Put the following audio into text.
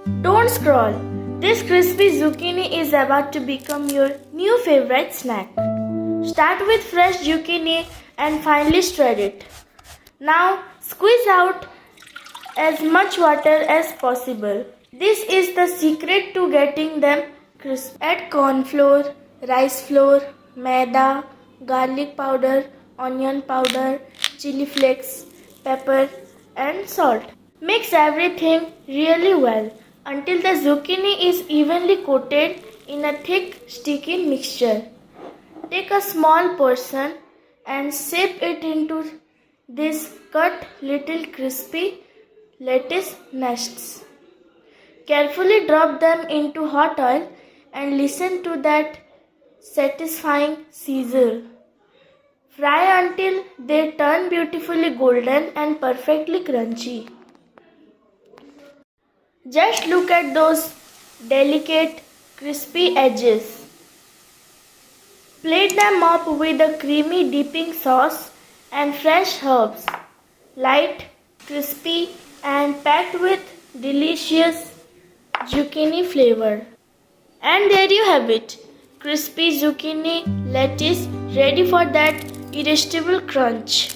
Don't scroll. This crispy zucchini is about to become your new favorite snack. Start with fresh zucchini and finely shred it. Now squeeze out as much water as possible. This is the secret to getting them crisp. Add corn flour, rice flour, maida, garlic powder, onion powder, chili flakes, pepper and salt. Mix everything really well until the zucchini is evenly coated in a thick sticky mixture. Take a small portion and shape it into these cut little crispy lettuce nests. Carefully drop them into hot oil and listen to that satisfying sizzle. Fry until they turn beautifully golden and perfectly crunchy. Just look at those delicate, crispy edges. Plate them up with a creamy dipping sauce and fresh herbs. Light, crispy and packed with delicious zucchini flavor. And there you have it. Crispy zucchini lettuce ready for that irresistible crunch.